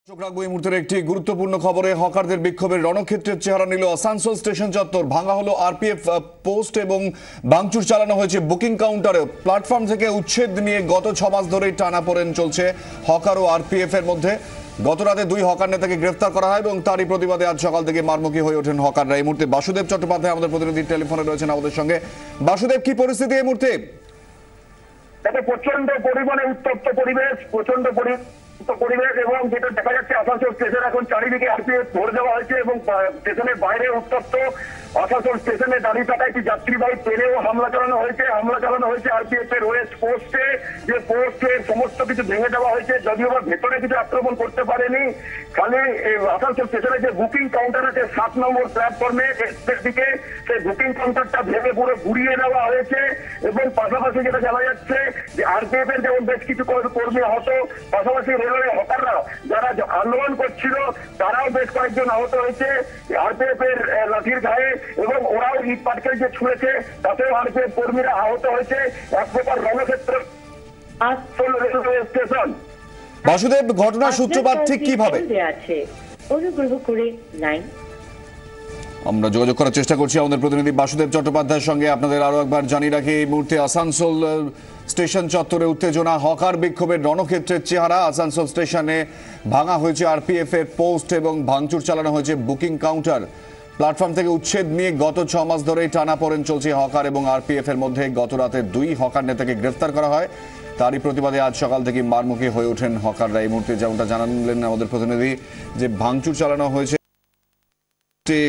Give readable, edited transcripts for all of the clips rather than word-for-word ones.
চোখ রাখবো এই মুহূর্তের একটি গুরুত্বপূর্ণ খবরে। হকারদের বিক্ষোভের রণক্ষেত্রের চেহারা নিল আসানসোল স্টেশন চত্বর। ভাঙা হলো আরপিএফ পোস্ট এবং ভাঙচুর চালানো হয়েছে বুকিং কাউন্টারে। প্ল্যাটফর্ম থেকে উচ্ছেদ নিয়ে গত 6 মাস ধরেই টানাপোড়েন চলছে হকার ও আরপিএফ এর মধ্যে। গত রাতে 2 হকার নেতাকে গ্রেফতার করা হয় এবং তারই প্রতিবাদে আজ সকাল থেকে মারমুখী হয়ে ওঠেন হকাররা। এই মুহূর্তে বাসুদেব চট্টোপাধ্যায় আমাদের প্রতিনিধি টেলিফোনে রয়েছেন আমাদের সঙ্গে। বাসুদেব, কি পরিস্থিতি এই মুহূর্তে? প্রচন্ড পরিমাণে উত্তপ্ত পরিবেশ, পরিবেশ এবং যেটা দেখা যাচ্ছে আসানসোল স্টেশন এখন চারিদিকে আরপিএফ ধরে দেওয়া হয়েছে এবং স্টেশনের বাইরে উত্তপ্ত। আসানসোল স্টেশনে দাঁড়িয়ে থাকা একটি যাত্রীবাহী ট্রেনেও হামলা চালানো হয়েছে আরপিএফ এর ওয়েস্ট পোস্টে, যে পোস্টে সমস্ত কিছু ভেঙে দেওয়া হয়েছে। যদিও বা ভেতরে কিছু আক্রমণ করতে পারেনি, খালি আসানসোল স্টেশনে যে বুকিং কাউন্টার আছে 7 নম্বর প্ল্যাটফর্মে এক্সপ্রেস দিকে, সেই বুকিং কাউন্টারটা ভেঙে পুরো গুড়িয়ে দেওয়া হয়েছে। এবং পাশাপাশি যেটা জানা যাচ্ছে যে আরপিএফ এর যেমন বেশ কিছু কর্মী আহত, পাশাপাশি রেলওয়ে হকাররা যারা আন্দোলন করছিল তারাও বেশ কয়েকজন আহত হয়েছে আরপিএফ এর লাঠির গায়ে, এবং ওরাও ইট পাটকেল যে ছুঁড়েছে তাতেও আরপিএফ কর্মীরা আহত হয়েছে। এক প্রকার রণক্ষেত্র রেলওয়ে স্টেশন। বাসুদেব, ঘটনার সূত্রপাত ঠিক কিভাবে? অনুগ্রহ করে লাইন আমরা যোগাযোগ করার চেষ্টা করছি আমাদের প্রতিনিধি বাসুদেব চট্টোপাধ্যায়ের সঙ্গে। আপনাদের আরো একবার জানিয়ে রাখি, এই মুহূর্তে আসানসোল স্টেশন চত্বরে উত্তেজনা, হকার বিক্ষোভের রণক্ষেত্রের চেহারা। আসানসোল স্টেশনে ভাঙা হয়েছে আরপিএফ এর পোস্ট এবং ভাঙচুর চালানো হয়েছে বুকিং কাউন্টার। প্ল্যাটফর্ম থেকে উচ্ছেদ নিয়ে গত 6 মাস ধরেই টানাপোড়েন চলছে হকার এবং আরপিএফ এর মধ্যে। গত রাতে 2 হকার নেতাকে গ্রেফতার করা হয়, তারই প্রতিবাদে আজ সকাল থেকে মারমুখী হয়ে ওঠেন হকাররা। এই মুহূর্তে যেমনটা জানালেন আমাদের প্রতিনিধি, যে ভাঙচুর চালানো হয়েছে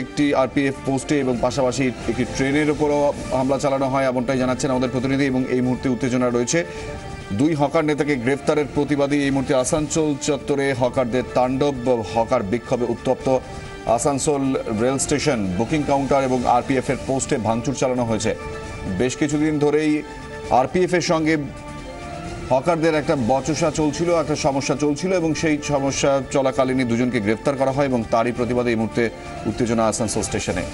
একটি আরপিএফ পোস্টে এবং পাশাপাশি একটি ট্রেনের উপরও হামলা চালানো হয়, এমনটাই জানাচ্ছেন আমাদের প্রতিনিধি। এবং এই মুহূর্তে উত্তেজনা রয়েছে। 2 হকার নেতাকে গ্রেফতারের প্রতিবাদী এই মুহূর্তে আসানসোল চত্বরে হকারদের তাণ্ডব। হকার বিক্ষোভে উত্তপ্ত Asansol rail station, booking counter এবং আরপিএফ এর পোস্টে ভাঙচুর চালানো হয়েছে। বেশ কিছুদিন ধরেই আরপিএফ এর সঙ্গে হকারদের একটা বচসা চলছিল, একটা সমস্যা চলছিল এবং সেই সমস্যা চলাকালীনই 2জনকে গ্রেফতার করা হয় এবং তারই প্রতিবাদে এই মুহূর্তে উত্তেজনা আসানসোল স্টেশনে।